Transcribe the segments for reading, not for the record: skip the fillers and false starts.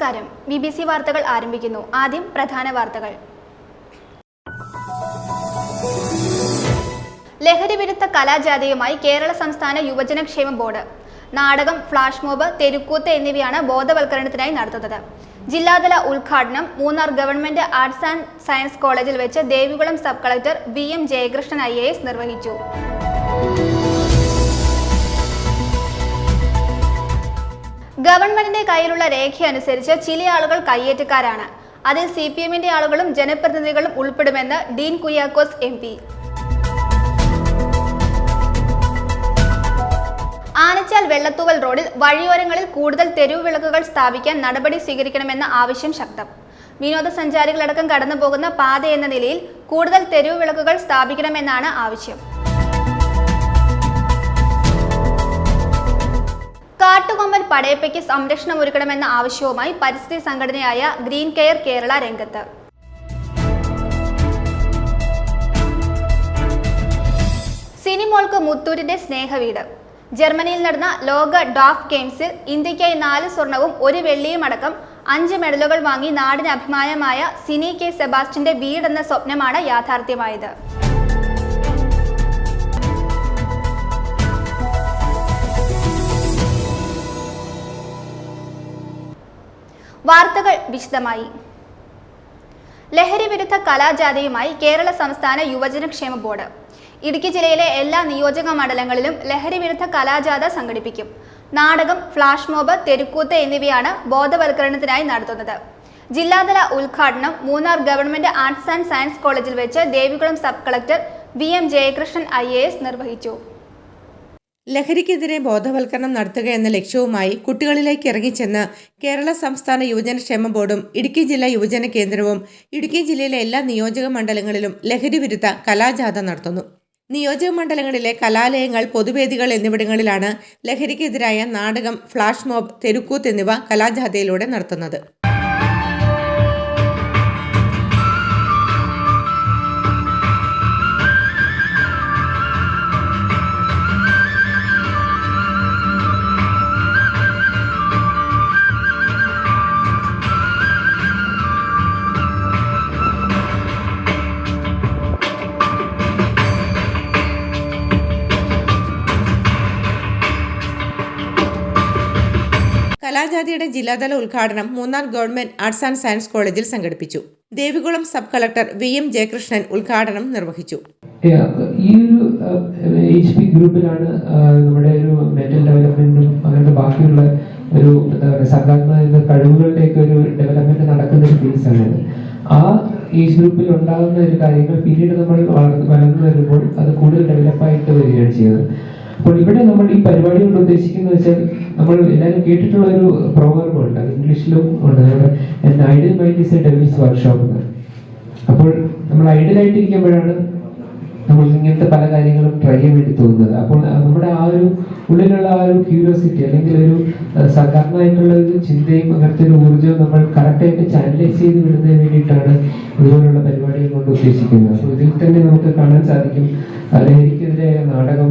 നമസ്കാരം. BBC വാർത്തകൾ ആരംഭിക്കുന്നു. ആദ്യം പ്രധാന വാർത്തകൾ. ലഹരി വിരുദ്ധ കലാജാഥയുമായി കേരള സംസ്ഥാന യുവജനക്ഷേമ ബോർഡ്. നാടകം, ഫ്ലാഷ് മോബ്, തെരുക്കൂത്ത് എന്നിവയാണ് ബോധവൽക്കരണത്തിനായി നടത്തുന്നത്. ജില്ലാതല ഉദ്ഘാടനം Munnar government arts and science കോളേജിൽ വെച്ച് Devikulam sub collector VM Jayakrishnan IAS നിർവഹിച്ചു. ഗവൺമെന്റിന്റെ കയ്യിലുള്ള രേഖയനുസരിച്ച് ചില ആളുകൾ കയ്യേറ്റക്കാരാണ്. അതിൽ CPMന്റെ ആളുകളും ജനപ്രതിനിധികളും ഉൾപ്പെടുമെന്ന് ഡീൻ കുര്യാക്കോസ് MP. ആനച്ചാൽ വെള്ളത്തൂവൽ റോഡിൽ വഴിയോരങ്ങളിൽ കൂടുതൽ തെരുവ് വിളക്കുകൾ സ്ഥാപിക്കാൻ നടപടി സ്വീകരിക്കണമെന്ന ആവശ്യം ശക്തം. വിനോദസഞ്ചാരികളടക്കം കടന്നുപോകുന്ന പാത എന്ന നിലയിൽ കൂടുതൽ തെരുവ് വിളക്കുകൾ സ്ഥാപിക്കണമെന്നാണ് ആവശ്യം. കാട്ടുകൊമ്പൻ പടയപ്പയ്ക്ക് സംരക്ഷണം ഒരുക്കണമെന്ന ആവശ്യവുമായി പരിസ്ഥിതി സംഘടനയായ ഗ്രീൻ കെയർ കേരള രംഗത്ത്. സിനിമോൾക്ക് മുത്തൂരിന്റെ സ്നേഹവീട്. ജർമ്മനിയിൽ നടന്ന ലോക ഡാഫ് ഗെയിംസിൽ ഇന്ത്യയ്ക്കായി 4 സ്വർണവും 1 വെള്ളിയും അടക്കം 5 മെഡലുകൾ വാങ്ങി നാടിന് അഭിമാനമായ സിനി K സെബാസ്റ്റ്യന്റെ വീടെന്ന സ്വപ്നമാണ് യാഥാർത്ഥ്യമായത്. വാർത്തകൾ വിശദമായി. ലഹരി വിരുദ്ധ കലാജാഥയുമായി കേരള സംസ്ഥാന യുവജനക്ഷേമ ബോർഡ്. ഇടുക്കി ജില്ലയിലെ എല്ലാ നിയോജക മണ്ഡലങ്ങളിലും ലഹരി വിരുദ്ധ കലാജാഥ സംഘടിപ്പിക്കും. നാടകം, ഫ്ലാഷ് മോബ്, തെരുക്കൂത്ത് എന്നിവയാണ് ബോധവൽക്കരണത്തിനായി നടത്തുന്നത്. ജില്ലാതല ഉദ്ഘാടനം Munnar government arts and science കോളേജിൽ വെച്ച് Devikulam sub collector VM Jayakrishnan IAS നിർവഹിച്ചു. ലഹരിക്കെതിരെ ബോധവൽക്കരണം നടത്തുക എന്ന ലക്ഷ്യവുമായി കുട്ടികളിലേക്ക് ഇറങ്ങിച്ചെന്ന് കേരള സംസ്ഥാന യുവജനക്ഷേമ ബോർഡും ഇടുക്കി ജില്ലാ യുവജന കേന്ദ്രവും ഇടുക്കി ജില്ലയിലെ എല്ലാ നിയോജക മണ്ഡലങ്ങളിലും ലഹരി വിരുദ്ധ കലാജാഥ നടത്തുന്നു. നിയോജക മണ്ഡലങ്ങളിലെ കലാലയങ്ങൾ, പൊതുവേദികൾ എന്നിവിടങ്ങളിലാണ് ലഹരിക്കെതിരായ നാടകം, ഫ്ലാഷ് മോബ്, തെരുക്കൂത്ത് എന്നിവ കലാജാഥയിലൂടെ നടത്തുന്നത്. കലാജാഥയുടെ ജില്ലാതല ഉദ്ഘാടനം Munnar government arts and science കോളേജിൽ സംഘടിപ്പിച്ചു. Devikulam sub collector VM Jayakrishnan ഉദ്ഘാടനം നിർവഹിച്ചു. ഈ ഒരു HP ഗ്രൂപ്പിലാണ് നമ്മുടെ ഒരു മെന്റൽ ഡെവലപ്മെന്റും അങ്ങനത്തെ ബാക്കിയുള്ള ഒരു സർഗാത്മക കഴിവുകളുടെയൊക്കെ ഒരു ഡെവലപ്മെന്റ് നടക്കുന്ന ഒരു ഫീൽഡാണ്. ആ ഏജ് ഗ്രൂപ്പിൽ ഉണ്ടാകുന്ന ഒരു കാര്യങ്ങൾ പിന്നീട് നമ്മൾ വളർന്നു വരുമ്പോൾ അത് കൂടുതൽ ഡെവലപ്പായിട്ട് വരികയാണ് ചെയ്യുന്നത്. അപ്പോൾ ഇവിടെ നമ്മൾ ഈ പരിപാടി കൊണ്ട് ഉദ്ദേശിക്കുന്നത് വെച്ചാൽ, നമ്മൾ എല്ലാവരും കേട്ടിട്ടുള്ള ഒരു പ്രോവർബ് ഉണ്ട്, ഇംഗ്ലീഷിലും ഉണ്ട്, ideal mind is A devils workshop. അപ്പോൾ നമ്മൾ ഐഡിയലായിട്ടിരിക്കുമ്പോഴാണ് നമ്മൾ ഇങ്ങനത്തെ പല കാര്യങ്ങളും ട്രൈ ചെയ്യാൻ വേണ്ടി തോന്നുന്നത്. അപ്പോൾ നമ്മുടെ ആ ഒരു ഉള്ളിലുള്ള ആ ഒരു ക്യൂരിയോസിറ്റി അല്ലെങ്കിൽ ഒരു സാധാരണമായിട്ടുള്ള ഒരു ചിന്തയും അങ്ങനത്തെ ഒരു ഊർജ്ജവും നമ്മൾ കറക്റ്റായിട്ട് ചാനലൈസ് ചെയ്ത് വിടുന്നതിന് വേണ്ടിയിട്ടാണ് ഇതുപോലുള്ള പരിപാടികൾ കൊണ്ട് ഉദ്ദേശിക്കുന്നത്. അപ്പോൾ ഇതിൽ തന്നെ നമുക്ക് കാണാൻ സാധിക്കും ലഹരിക്കെതിരെ നാടകം,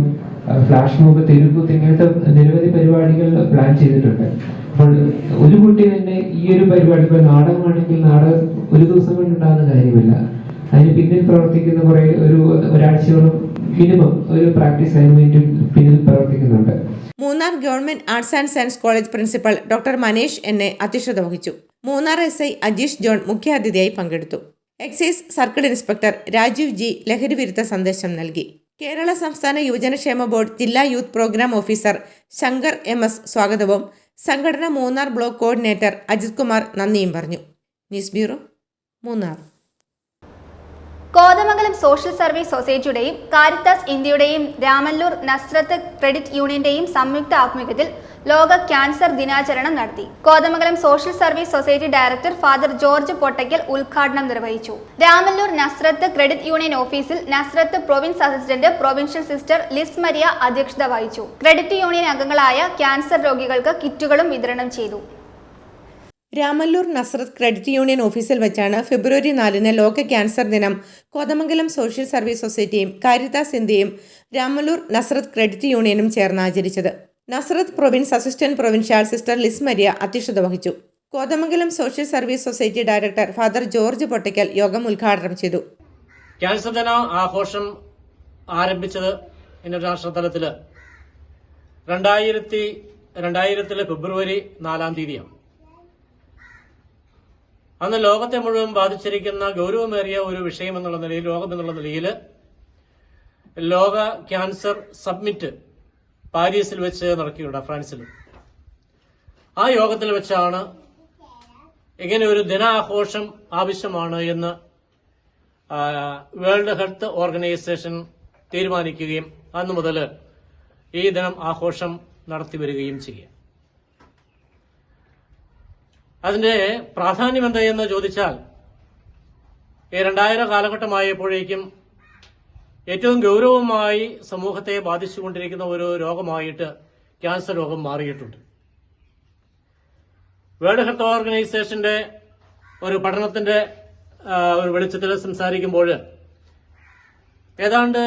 ഫ്ലാഷ് മോബ്, തെരുക്കൂത്ത് ഇങ്ങനത്തെ നിരവധി പരിപാടികൾ പ്ലാൻ ചെയ്തിട്ടുണ്ട്. അപ്പോൾ ഒരു കുട്ടി തന്നെ ഈ ഒരു പരിപാടി, ഇപ്പോൾ നാടകമാണെങ്കിൽ നാടകം ഒരു ദിവസം കൊണ്ട് ഉണ്ടാകുന്ന കാര്യമില്ല. അതിന് പിന്നിൽ പ്രവർത്തിക്കുന്ന കുറെ ഒരാഴ്ചയോളം മിനിമം ഒരു പ്രാക്ടീസ് അതിന് വേണ്ടി പിന്നിൽ പ്രവർത്തിക്കുന്നുണ്ട്. Munnar government arts and science college principal doctor Manesh NA അധ്യക്ഷത വഹിച്ചു. മൂന്നാർ SI അജീഷ് ജോൺ മുഖ്യാതിഥിയായി പങ്കെടുത്തു. Excise circle inspector Rajeev G ലഹരി വിരുദ്ധ സന്ദേശം നൽകി. കേരള സംസ്ഥാന യുവജനക്ഷേമ ബോർഡ് ജില്ലാ youth program officer Shankar MS സ്വാഗതവും സംഘടന മൂന്നാർ ബ്ലോക്ക് കോർഡിനേറ്റർ അജിത് കുമാർ നന്ദിയും പറഞ്ഞു. News bureau, Munnar. Kothamangalam social service സൊസൈറ്റിയുടെയും കാരിത്താസ് ഇന്ത്യയുടെയും രാമല്ലൂർ നസ്രത്ത് ക്രെഡിറ്റ് യൂണിയന്റെയും സംയുക്ത ആഭിമുഖ്യത്തിൽ ലോക ക്യാൻസർ ദിനാചരണം നടത്തി. Kothamangalam social service society director father George Pottakkal ഉദ്ഘാടനം നിർവഹിച്ചു. രാമല്ലൂർ നസ്രത്ത് ക്രെഡിറ്റ് യൂണിയൻ ഓഫീസിൽ Nazareth province assistant provincial sister Liz Maria അധ്യക്ഷത വഹിച്ചു. ക്രെഡിറ്റ് യൂണിയൻ അംഗങ്ങളായ ക്യാൻസർ രോഗികൾക്ക് കിറ്റുകളും വിതരണം ചെയ്തു. രാമല്ലൂർ നസ്രത്ത് ക്രെഡിറ്റ് യൂണിയൻ ഓഫീസിൽ വെച്ചാണ് ഫെബ്രുവരി 4 ലോക ക്യാൻസർ ദിനം കോതമംഗലം സോഷ്യൽ സർവീസ് സൊസൈറ്റിയും കാരിത്താസ് ഇന്ത്യയും രാമല്ലൂർ നസ്രത്ത് ക്രെഡിറ്റ് യൂണിയനും ചേർന്ന് ആചരിച്ചത്. Nazareth province assistant provincial sister Liz Maria അധ്യക്ഷത വഹിച്ചു. Kothamangalam social service society director father George Pottikkal യോഗം ഉദ്ഘാടനം ചെയ്തു. ക്യാൻസർ ദിന ആഘോഷം ആരംഭിച്ചത് ഇന്റർനാഷണൽ തലത്തിൽ 2000 ഫെബ്രുവരി 4 തീയതിയാണ്. അന്ന് ലോകത്തെ മുഴുവൻ ബാധിച്ചിരിക്കുന്ന ഗൗരവമേറിയ ഒരു വിഷയം എന്നുള്ള നിലയിൽ, ലോകം എന്നുള്ള നിലയിൽ ലോക ക്യാൻസർ സബ്മിറ്റ് പാരീസിൽ വെച്ച് നടക്കുകയുണ്ട്, ഫ്രാൻസിൽ. ആ യോഗത്തിൽ വെച്ചാണ് ഇങ്ങനെ ഒരു ദിനാഘോഷം ആവശ്യമാണ് എന്ന് വേൾഡ് ഹെൽത്ത് ഓർഗനൈസേഷൻ തീരുമാനിക്കുകയും അന്നു മുതൽ ഈ ദിനം ആഘോഷം നടത്തി വരികയും ചെയ്യുക. അതിന്റെ പ്രാധാന്യം എന്തായെന്ന് ചോദിച്ചാൽ, ഈ 2000 കാലഘട്ടമായപ്പോഴേക്കും ഏറ്റവും ഗൗരവമായി സമൂഹത്തെ ബാധിച്ചുകൊണ്ടിരിക്കുന്ന ഒരു രോഗമായിട്ട് ക്യാൻസർ രോഗം മാറിയിട്ടുണ്ട്. വേൾഡ് ഹെൽത്ത് ഓർഗനൈസേഷന്റെ ഒരു പഠനത്തിന്റെ ഒരു വെളിച്ചത്തിൽ സംസാരിക്കുമ്പോൾ ഏതാണ്ട്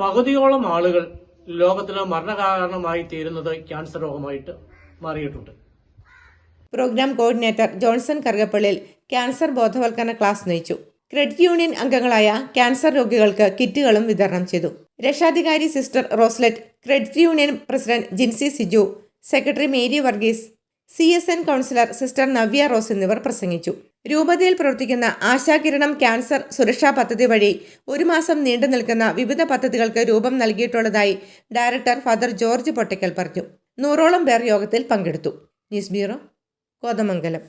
പകുതിയോളം ആളുകൾ ലോകത്തിൽ മരണകാരണമായി തീരുന്നത് ക്യാൻസർ രോഗമായിട്ട് മാറിയിട്ടുണ്ട്. Program coordinator Johnson Karukappallil cancer ബോധവൽക്കരണ ക്ലാസ് നയിച്ചു. ക്രെഡിറ്റ് യൂണിയൻ അംഗങ്ങളായ ക്യാൻസർ രോഗികൾക്ക് കിറ്റുകളും വിതരണം ചെയ്തു. രക്ഷാധികാരി sister Roselet, credit union president Jincy Siju, secretary Mary Varghese, CSN counsellor sister Navya Rose എന്നിവർ പ്രസംഗിച്ചു. രൂപതയിൽ പ്രവർത്തിക്കുന്ന ആശാകിരണം ക്യാൻസർ സുരക്ഷാ പദ്ധതി വഴി 1 മാസം നീണ്ടു നിൽക്കുന്ന വിവിധ പദ്ധതികൾക്ക് രൂപം നൽകിയിട്ടുള്ളതായി ഡയറക്ടർ ഫാദർ ജോർജ് പൊട്ടിക്കൽ പറഞ്ഞു. 100ഓളം പേർ യോഗത്തിൽ പങ്കെടുത്തു. News bureau, Kothamangalam.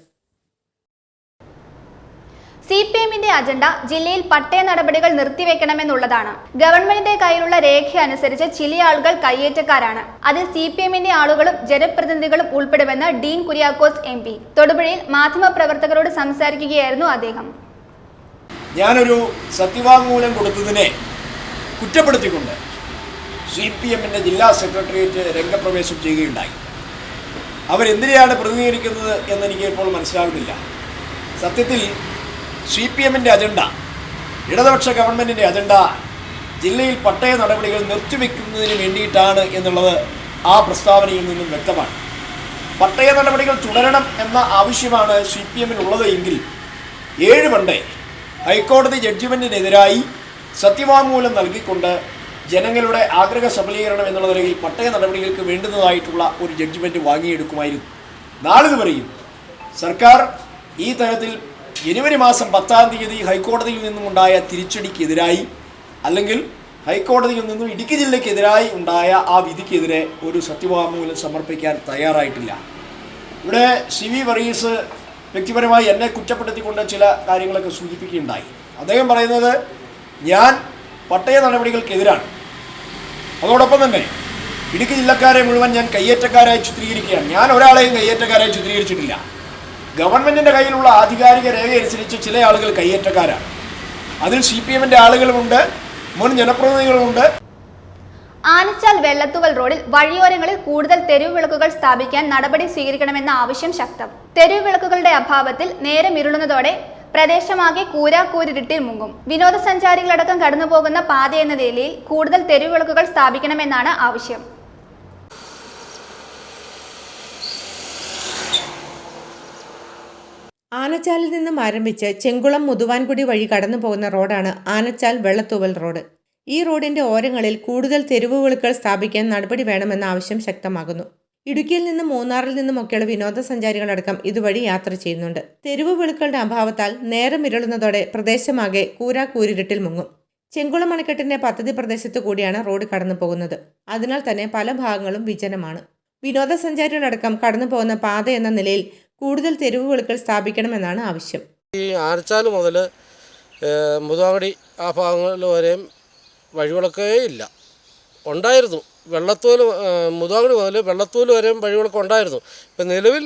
CPMന്റെ അജണ്ട ജില്ലയിൽ പട്ടയ നടപടികൾ നിർത്തിവെക്കണമെന്നുള്ളതാണ്. ഗവൺമെന്റിന്റെ കയ്യിലുള്ള രേഖ അനുസരിച്ച് ചില ആളുകൾ കയ്യേറ്റക്കാരാണ്. അതിൽ CPMന്റെ ആളുകളും ജനപ്രതിനിധികളും ഉൾപ്പെടുമെന്ന് ഡീൻ കുര്യാക്കോസ് MP തൊടുപുഴയിൽ മാധ്യമപ്രവർത്തകരോട് സംസാരിക്കുകയായിരുന്നു അദ്ദേഹം. ഞാനൊരു സത്യവാങ്മൂലം കൊടുത്തതിനെ കുറ്റപ്പെടുത്തിക്കൊണ്ട് CPMന്റെ ജില്ലാ സെക്രട്ടേറിയറ്റ് രംഗപ്രവേശം ചെയ്യുകയുണ്ടായി. അവരെന്തിനെയാണ് പ്രതിനിധീകരിക്കുന്നത് എന്നെനിക്ക് ഇപ്പോൾ മനസ്സിലാകുന്നില്ല. സത്യത്തിൽ CPMന്റെ അജണ്ട, ഇടതുപക്ഷ ഗവൺമെൻറ്റിൻ്റെ അജണ്ട ജില്ലയിൽ പട്ടയ നടപടികൾ നിർത്തിവെക്കുന്നതിന് വേണ്ടിയിട്ടാണ് എന്നുള്ളത് ആ പ്രസ്താവനയിൽ നിന്നും വ്യക്തമാണ്. പട്ടയ നടപടികൾ തുടരണം എന്ന ആവശ്യമാണ് CPMനുള്ളത് എങ്കിൽ 7 പണ്ടേ ഹൈക്കോടതി ജഡ്ജിമെൻറ്റിനെതിരായി സത്യവാങ്മൂലം നൽകിക്കൊണ്ട് ജനങ്ങളുടെ ആഗ്രഹ സബലീകരണം എന്നുള്ള നിലയിൽ പട്ടയ നടപടികൾക്ക് വേണ്ടുന്നതായിട്ടുള്ള ഒരു ജഡ്ജിമെൻറ്റ് വാങ്ങിയെടുക്കുമായിരുന്നു. നാളിതുവരെയും സർക്കാർ ഈ തരത്തിൽ ജനുവരി മാസം 10 തീയതി ഹൈക്കോടതിയിൽ നിന്നുമുണ്ടായ തിരിച്ചടിക്കെതിരായി, അല്ലെങ്കിൽ ഹൈക്കോടതിയിൽ നിന്നും ഇടുക്കി ജില്ലയ്ക്കെതിരായി ഉണ്ടായ ആ വിധിക്കെതിരെ ഒരു സത്യവാങ്മൂലം സമർപ്പിക്കാൻ തയ്യാറായിട്ടില്ല. ഇവിടെ CV വർഗീസ് വ്യക്തിപരമായി എന്നെ കുറ്റപ്പെടുത്തിക്കൊണ്ട് ചില കാര്യങ്ങളൊക്കെ സൂചിപ്പിക്കുകയുണ്ടായി. അദ്ദേഹം പറയുന്നത് ഞാൻ പട്ടയ നടപടികൾക്കെതിരാണ്. അതോടൊപ്പം തന്നെ ഇടുക്കി ജില്ലക്കാരെ മുഴുവൻ ഞാൻ കയ്യേറ്റക്കാരായി ചിത്രീകരിക്കുകയാണ്. ഞാൻ ഒരാളെയും കയ്യേറ്റക്കാരായി ചിത്രീകരിച്ചിട്ടില്ല. ഗവൺമെൻറ്റിൻ്റെ കയ്യിലുള്ള ആധികാരിക രേഖ അനുസരിച്ച് ചില ആളുകൾ കയ്യേറ്റക്കാരാണ്. അതിൽ CPMന്റെ ആളുകളുമുണ്ട്, മുൻ ജനപ്രതിനിധികളുമുണ്ട്. ആനച്ചാൽ വെള്ളത്തുവൽ റോഡിൽ വഴിയോരങ്ങളിൽ കൂടുതൽ തെരുവ് വിളക്കുകൾ സ്ഥാപിക്കാൻ നടപടി സ്വീകരിക്കണമെന്ന ആവശ്യം ശക്തം. തെരുവ് വിളക്കുകളുടെ അഭാവത്തിൽ നേരം ഇരുളുന്നതോടെ പ്രദേശമാകെ കൂരാക്കൂരിരുട്ടിൽ മുങ്ങും. വിനോദസഞ്ചാരികളടക്കം കടന്നുപോകുന്ന പാത എന്ന നിലയിൽ കൂടുതൽ തെരുവ് വിളക്കുകൾ സ്ഥാപിക്കണമെന്നാണ് ആവശ്യം. ആനച്ചാലിൽ നിന്നും ആരംഭിച്ച് ചെങ്കുളം മുതുവാൻകുടി വഴി കടന്നു പോകുന്ന റോഡാണ് ആനച്ചാൽ വെള്ളത്തൂവൽ റോഡ്. ഈ റോഡിന്റെ ഓരങ്ങളിൽ കൂടുതൽ തെരുവ് വിളക്കുകൾ സ്ഥാപിക്കാൻ നടപടി വേണമെന്ന ആവശ്യം ശക്തമാകുന്നു. ഇടുക്കിയിൽ നിന്നും മൂന്നാറിൽ നിന്നുമൊക്കെയുള്ള വിനോദസഞ്ചാരികളടക്കം ഇതുവഴി യാത്ര ചെയ്യുന്നുണ്ട്. തെരുവ് വിളക്കുകളുടെ അഭാവത്താൽ നേരം ഇരുളുന്നതോടെ പ്രദേശമാകെ കൂരാക്കൂരിരുട്ടിൽ മുങ്ങും. ചെങ്കുളം അണക്കെട്ടിന്റെ പദ്ധതി പ്രദേശത്തു കൂടിയാണ് റോഡ് കടന്നു പോകുന്നത്. അതിനാൽ തന്നെ പല ഭാഗങ്ങളും വിജനമാണ്. വിനോദസഞ്ചാരികളടക്കം കടന്നു പോകുന്ന പാത എന്ന നിലയിൽ കൂടുതൽ തെരുവ് വിളക്കുകൾ സ്ഥാപിക്കണമെന്നാണ് ആവശ്യം. ഈ ആനച്ചാൽ മുതൽ മുതുവാങ്ങടി ആ ഭാഗങ്ങളിൽ വരെയും വഴിവിളക്കേ ഇല്ല. ഉണ്ടായിരുന്നു, വെള്ളത്തൂൽ മുതുവാങ്ങടി മുതൽ വെള്ളത്തൂൽ വരെയും വഴിവിളക്ക് ഉണ്ടായിരുന്നു. ഇപ്പം നിലവിൽ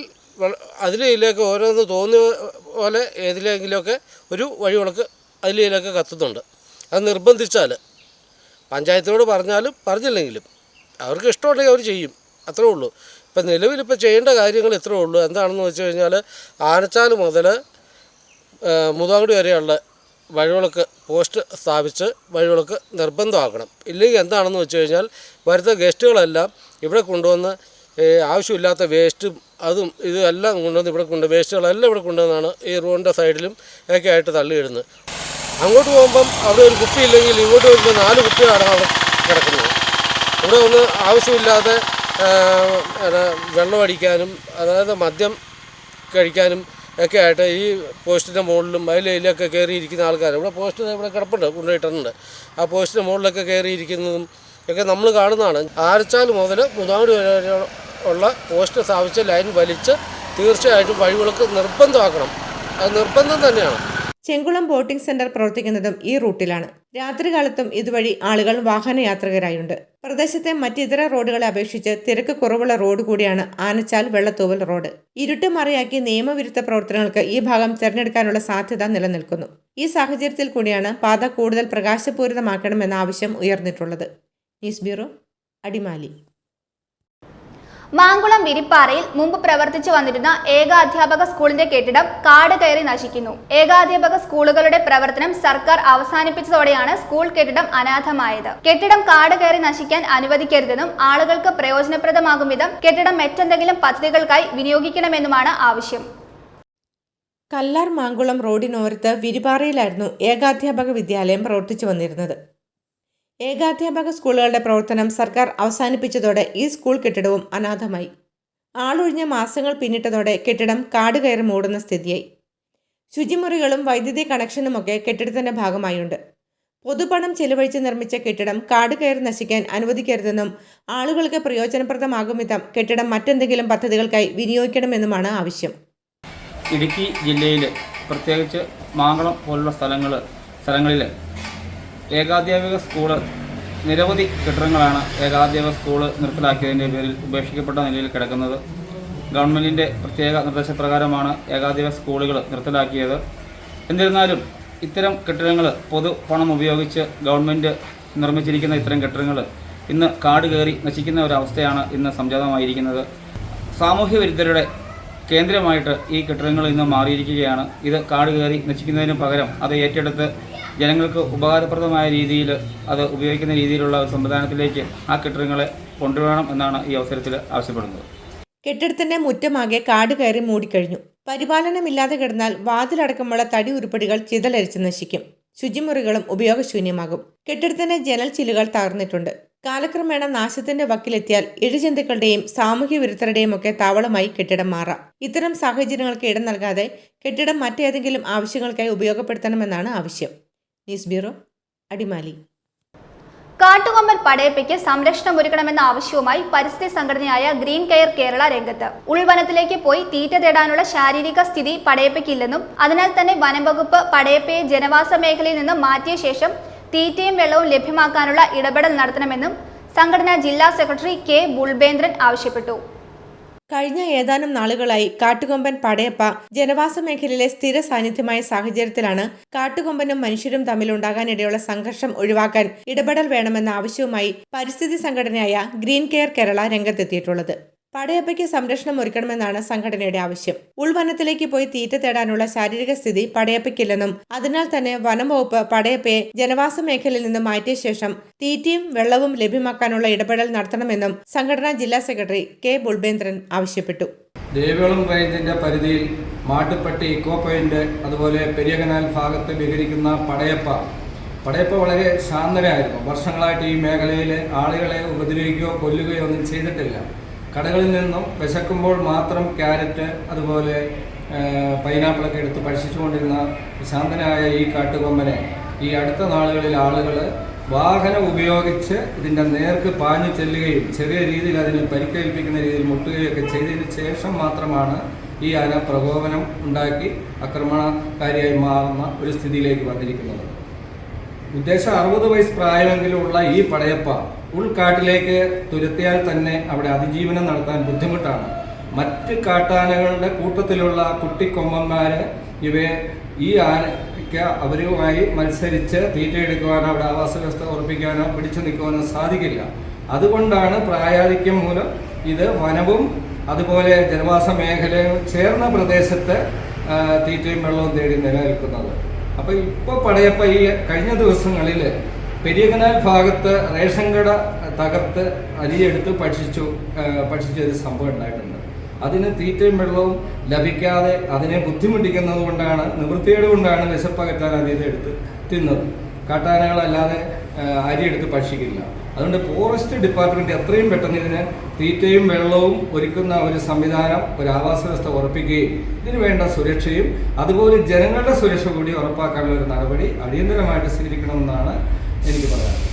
അതിലേക്ക് ഓരോന്ന് തോന്നിയ പോലെ ഏതിലെങ്കിലുമൊക്കെ ഒരു വഴിവിളക്ക് അതിലേക്ക് കത്തുന്നുണ്ട്. അത് നിർബന്ധിച്ചാൽ പഞ്ചായത്തിനോട് പറഞ്ഞാലും പറഞ്ഞില്ലെങ്കിലും അവർക്ക് ഇഷ്ടമുണ്ടെങ്കിൽ അവർ ചെയ്യും, അത്രേ ഉള്ളൂ. ഇപ്പം നിലവിലിപ്പോൾ ചെയ്യേണ്ട കാര്യങ്ങൾ ഇത്രേ ഉള്ളൂ. എന്താണെന്ന് വെച്ച് കഴിഞ്ഞാൽ ആനച്ചാൽ മുതൽ മുതുവാങ്ങടി വരെയുള്ള വഴിവിളക്ക് പോസ്റ്റ് സ്ഥാപിച്ച് വഴിവിളക്ക് നിർബന്ധമാക്കണം. ഇല്ലെങ്കിൽ എന്താണെന്ന് വെച്ച് കഴിഞ്ഞാൽ വരുന്ന ഗസ്റ്റുകളെല്ലാം ഇവിടെ കൊണ്ടുവന്ന് ആവശ്യമില്ലാത്ത വേസ്റ്റും അതും ഇതും എല്ലാം കൊണ്ടുവന്ന് ഇവിടെ വേസ്റ്റുകളെല്ലാം ഇവിടെ കൊണ്ടുവന്നാണ് ഈ റോഡിൻ്റെ സൈഡിലും ഒക്കെ ആയിട്ട് തള്ളിയിടുന്നത്. അങ്ങോട്ട് പോകുമ്പം അവിടെ ഒരു കുപ്പി ഇല്ലെങ്കിൽ ഇങ്ങോട്ട് വരുമ്പോൾ 4 കുപ്പിയാണ് അവിടെ കിടക്കുന്നത്. ഇവിടെ ഒന്ന് ആവശ്യമില്ലാതെ വെള്ളമടിക്കാനും അതായത് മദ്യം കഴിക്കാനും ഒക്കെ ആയിട്ട് ഈ പോസ്റ്റിൻ്റെ മുകളിലും അതിലൊക്കെ കയറിയിരിക്കുന്ന ആൾക്കാർ ഇവിടെ കിടപ്പുണ്ട്, കൊണ്ടുപോയിട്ടുണ്ട്. ആ പോസ്റ്റിൻ്റെ മുകളിലൊക്കെ കയറിയിരിക്കുന്നതും ഒക്കെ നമ്മൾ കാണുന്നതാണ്. ആരച്ചാൽ മുതൽ മുതാങ്ങടി വരെ ഉള്ള പോസ്റ്റ് സ്ഥാപിച്ച് ലൈൻ വലിച്ച് തീർച്ചയായിട്ടും വഴിവിളക്ക് നിർബന്ധമാക്കണം. അത് നിർബന്ധം തന്നെയാണ്. ചെങ്കുളം ബോട്ടിംഗ് സെന്റർ പ്രവർത്തിക്കുന്നതും ഈ റൂട്ടിലാണ്. രാത്രികാലത്തും ഇതുവഴി ആളുകൾ വാഹനയാത്രികരായുണ്ട്. പ്രദേശത്തെ മറ്റിതര റോഡുകളെ അപേക്ഷിച്ച് തിരക്ക് കുറവുള്ള റോഡ് കൂടിയാണ് ആനച്ചാൽ വെള്ളത്തൂവൽ റോഡ്. ഇരുട്ട് മറയാക്കി നിയമവിരുദ്ധ പ്രവർത്തനങ്ങൾക്ക് ഈ ഭാഗം തിരഞ്ഞെടുക്കാനുള്ള സാധ്യത നിലനിൽക്കുന്നു. ഈ സാഹചര്യത്തിൽ കൂടിയാണ് പാത കൂടുതൽ പ്രകാശപൂരിതമാക്കണമെന്ന ആവശ്യം ഉയർന്നിട്ടുള്ളത്. News bureau, Adimali. മാങ്കുളം വിരിപ്പാറയിൽ മുമ്പ് പ്രവർത്തിച്ചു വന്നിരുന്ന ഏകാധ്യാപക സ്കൂളിന്റെ കെട്ടിടം കാട് കയറി നശിക്കുന്നു. ഏകാധ്യാപക സ്കൂളുകളുടെ പ്രവർത്തനം സർക്കാർ അവസാനിപ്പിച്ചതോടെയാണ് സ്കൂൾ കെട്ടിടം അനാഥമായത്. കെട്ടിടം കാട് കയറി നശിക്കാൻ അനുവദിക്കരുതെന്നും ആളുകൾക്ക് പ്രയോജനപ്രദമാകും വിധം കെട്ടിടം മറ്റെന്തെങ്കിലും പദ്ധതികൾക്കായി വിനിയോഗിക്കണമെന്നുമാണ് ആവശ്യം. കല്ലാർ മാങ്കുളം റോഡിനോരത്ത് വിരിപ്പാറയിലായിരുന്നു ഏകാധ്യാപക വിദ്യാലയം പ്രവർത്തിച്ചു വന്നിരുന്നത്. ഏകാധ്യാപക സ്കൂളുകളുടെ പ്രവർത്തനം സർക്കാർ അവസാനിപ്പിച്ചതോടെ ഈ സ്കൂൾ കെട്ടിടവും അനാഥമായി. ആളൊഴിഞ്ഞ മാസങ്ങൾ പിന്നിട്ടതോടെ കെട്ടിടം കാട് കയറി മൂടുന്ന സ്ഥിതിയായി. ശുചിമുറികളും വൈദ്യുതി കണക്ഷനുമൊക്കെ കെട്ടിടത്തിന്റെ ഭാഗമായുണ്ട്. പൊതുപണം ചെലവഴിച്ച് നിർമ്മിച്ച കെട്ടിടം കാട് കയറി നശിക്കാൻ അനുവദിക്കരുതെന്നും ആളുകൾക്ക് പ്രയോജനപ്രദമാകും വിധം കെട്ടിടം മറ്റെന്തെങ്കിലും പദ്ധതികൾക്കായി വിനിയോഗിക്കണമെന്നുമാണ് ആവശ്യം. ഇടുക്കി ജില്ലയിൽ പ്രത്യേകിച്ച് മാങ്കുളം പോലുള്ള സ്ഥലങ്ങളിൽ ഏകാധ്യാപക സ്കൂള് നിരവധി കെട്ടിടങ്ങളാണ് ഏകാധ്യാപക സ്കൂള് നിർത്തലാക്കിയതിൻ്റെ പേരിൽ ഉപേക്ഷിക്കപ്പെട്ട നിലയിൽ കിടക്കുന്നത്. ഗവൺമെൻറ്റിൻ്റെ പ്രത്യേക നിർദ്ദേശപ്രകാരമാണ് ഏകാധ്യാപക സ്കൂളുകൾ നിർത്തലാക്കിയത്. എന്നിരുന്നാലും ഇത്തരം കെട്ടിടങ്ങൾ പൊതു പണം ഉപയോഗിച്ച് ഗവൺമെൻറ് നിർമ്മിച്ചിരിക്കുന്ന ഇത്തരം കെട്ടിടങ്ങൾ ഇന്ന് കാട് കയറി നശിക്കുന്ന ഒരവസ്ഥയാണ് ഇന്ന് സംജാതമായിരിക്കുന്നത്. സാമൂഹ്യ വിരുദ്ധരുടെ കേന്ദ്രമായിട്ട് ഈ കെട്ടിടങ്ങൾ ഇന്ന് മാറിയിരിക്കുകയാണ്. ഇത് കാട് കയറി നശിക്കുന്നതിന് പകരം അത് ഏറ്റെടുത്ത് ജനങ്ങൾക്ക് ഉപകാരപ്രദമായ രീതിയിൽ അത് ഉപയോഗിക്കുന്ന രീതിയിലുള്ള ഒരു സംവിധാനത്തിലേക്ക് ആ കെട്ടിടങ്ങളെ കൊണ്ടുവരണം എന്നാണ് ഈ അവസരത്തിൽ ആവശ്യപ്പെടുന്നത്. കെട്ടിടത്തിന്റെ മുറ്റമാകെ കാട് കയറി മൂടിക്കഴിഞ്ഞു. പരിപാലനമില്ലാതെ കിടന്നാൽ വാതിലടക്കമുള്ള തടി ഉരുപ്പടികൾ ചിതലരിച്ച് നശിക്കും. ശുചിമുറികളും ഉപയോഗശൂന്യമാകും. കെട്ടിടത്തിന്റെ ജനൽ ചില്ലുകൾ തകർന്നിട്ടുണ്ട്. കാലക്രമേണ നാശത്തിന്റെ വക്കിലെത്തിയാൽ ഇഴജന്തുക്കളുടെയും സാമൂഹ്യ വിരുദ്ധരുടെയും ഒക്കെ താവളമായി കെട്ടിടം മാറാം. ഇത്തരം സാഹചര്യങ്ങൾക്ക് ഇടം നൽകാതെ കെട്ടിടം മറ്റേതെങ്കിലും ആവശ്യങ്ങൾക്കായി ഉപയോഗപ്പെടുത്തണമെന്നാണ് ആവശ്യം. News bureau, Adimali. കാട്ടുകൊമ്പൻ പടയപ്പയ്ക്ക് സംരക്ഷണം ഒരുക്കണമെന്ന ആവശ്യവുമായി പരിസ്ഥിതി സംഘടനയായ ഗ്രീൻ കെയർ കേരള രംഗത്ത്. ഉൾവനത്തിലേക്ക് പോയി തീറ്റ തേടാനുള്ള ശാരീരിക സ്ഥിതി പടയപ്പയ്ക്കില്ലെന്നും അതിനാൽ തന്നെ വനം വകുപ്പ് പടയപ്പയെ ജനവാസ മേഖലയിൽ നിന്ന് മാറ്റിയ ശേഷം തീറ്റയും വെള്ളവും ലഭ്യമാക്കാനുള്ള ഇടപെടൽ നടത്തണമെന്നും സംഘടനാ ജില്ലാ സെക്രട്ടറി കെ ബുൾബേന്ദ്രൻ ആവശ്യപ്പെട്ടു. കഴിഞ്ഞ ഏതാനും നാളുകളായി കാട്ടുകൊമ്പൻ പടയപ്പ ജനവാസ മേഖലയിലെ സ്ഥിര സാന്നിധ്യമായ സാഹചര്യത്തിലാണ് കാട്ടുകൊമ്പനും മനുഷ്യരും തമ്മിലുണ്ടാകാനിടയുള്ള സംഘർഷം ഒഴിവാക്കാൻ ഇടപെടൽ വേണമെന്ന ആവശ്യവുമായി പരിസ്ഥിതി സംഘടനയായ ഗ്രീൻ കെയർ കേരള രംഗത്തെത്തിയിട്ടുള്ളത്. പടയപ്പയ്ക്ക് സംരക്ഷണം ഒരുക്കണമെന്നാണ് സംഘടനയുടെ ആവശ്യം. ഉൾവനത്തിലേക്ക് പോയി തീറ്റ തേടാനുള്ള ശാരീരിക സ്ഥിതി പടയപ്പയ്ക്കില്ലെന്നും അതിനാൽ തന്നെ വനം വകുപ്പ് പടയപ്പയെ ജനവാസ മേഖലയിൽ നിന്ന് മാറ്റിയ ശേഷം തീറ്റയും വെള്ളവും ലഭ്യമാക്കാനുള്ള ഇടപെടൽ നടത്തണമെന്നും സംഘടനാ ജില്ലാ സെക്രട്ടറി കെ ബുൾബേന്ദ്രൻ ആവശ്യപ്പെട്ടു. ദേവികുളം റേഞ്ചിന്റെ പരിധിയിൽ മാട്ടുപ്പെട്ടി, ഇക്കോ പോയിന്റ്, അതുപോലെ പെരിയകനാൽ ഭാഗത്ത് വിഹരിക്കുന്ന പടയപ്പ വളരെ ശാന്തനായിരുന്നു. വർഷങ്ങളായിട്ട് ഈ മേഖലയിൽ ആളുകളെ ഉപദ്രവിക്കുകയോ കൊല്ലുകയോ ഒന്നും ചെയ്തിട്ടില്ല. കടകളിൽ നിന്നും വിശക്കുമ്പോൾ മാത്രം ക്യാരറ്റ് അതുപോലെ പൈനാപ്പിളൊക്കെ എടുത്ത് ഭക്ഷിച്ചുകൊണ്ടിരുന്ന ശാന്തനായ ഈ കാട്ടുകൊമ്പനെ ഈ അടുത്ത നാളുകളിൽ ആളുകൾ വാഹനം ഉപയോഗിച്ച് ഇതിൻ്റെ നേർക്ക് പാഞ്ഞു ചെല്ലുകയും ചെറിയ രീതിയിൽ അതിന് പരിക്കേൽപ്പിക്കുന്ന രീതിയിൽ മുട്ടുകയൊക്കെ ചെയ്തതിന് ശേഷം മാത്രമാണ് ഈ ആന പ്രകോപനം ഉണ്ടാക്കി ആക്രമണകാരിയായി മാറുന്ന ഒരു സ്ഥിതിയിലേക്ക് വന്നിരിക്കുന്നത്. ഉദ്ദേശം 60 വയസ്സ് പ്രായമെങ്കിലുള്ള ഈ പടയപ്പ ഉൾക്കാട്ടിലേക്ക് തുരത്തിയാൽ തന്നെ അവിടെ അതിജീവനം നടത്താൻ ബുദ്ധിമുട്ടാണ്. മറ്റ് കാട്ടാനകളുടെ കൂട്ടത്തിലുള്ള കുട്ടിക്കൊമ്പന്മാർ ഈ ആനയ്ക്ക് അവരുമായി മത്സരിച്ച് തീറ്റയെടുക്കുവാനോ അവിടെ ആവാസ വ്യവസ്ഥ ഉറപ്പിക്കാനോ പിടിച്ചു നിൽക്കുവാനോ സാധിക്കില്ല. അതുകൊണ്ടാണ് പ്രായാധിക്യം മൂലം ഇത് വനവും അതുപോലെ ജനവാസ മേഖലയും ചേർന്ന പ്രദേശത്ത് തീറ്റയും വെള്ളവും തേടി നിലനിൽക്കുന്നത്. അപ്പോൾ ഇപ്പോൾ പടയപ്പ ഈ കഴിഞ്ഞ ദിവസങ്ങളിൽ പെരിയകനാൽ ഭാഗത്ത് റേഷൻ കട തകർത്ത് അരിയെടുത്ത് ഭക്ഷിച്ചൊരു സംഭവം ഉണ്ടായിട്ടുണ്ട്. അതിന് തീറ്റയും വെള്ളവും ലഭിക്കാതെ അതിനെ ബുദ്ധിമുട്ടിക്കുന്നത് കൊണ്ടാണ്, നിവൃത്തികേട് കൊണ്ടാണ് വിശപ്പകറ്റാൻ അതിൽ എടുത്ത് തിന്നത്. കാട്ടാനകളല്ലാതെ അരിയെടുത്ത് ഭക്ഷിക്കില്ല. അതുകൊണ്ട് ഫോറസ്റ്റ് ഡിപ്പാർട്ട്മെൻറ്റ് എത്രയും പെട്ടെന്ന് ഇതിന് തീറ്റയും വെള്ളവും ഒരുക്കുന്ന ഒരു സംവിധാനം, ഒരു ആവാസ വ്യവസ്ഥ ഉറപ്പിക്കുകയും ഇതിന് വേണ്ട സുരക്ഷയും അതുപോലെ ജനങ്ങളുടെ സുരക്ഷ കൂടി ഉറപ്പാക്കാനുള്ള ഒരു നടപടി അടിയന്തരമായിട്ട് സ്വീകരിക്കണമെന്നാണ് എനിക്ക് പറയാനുള്ളത്.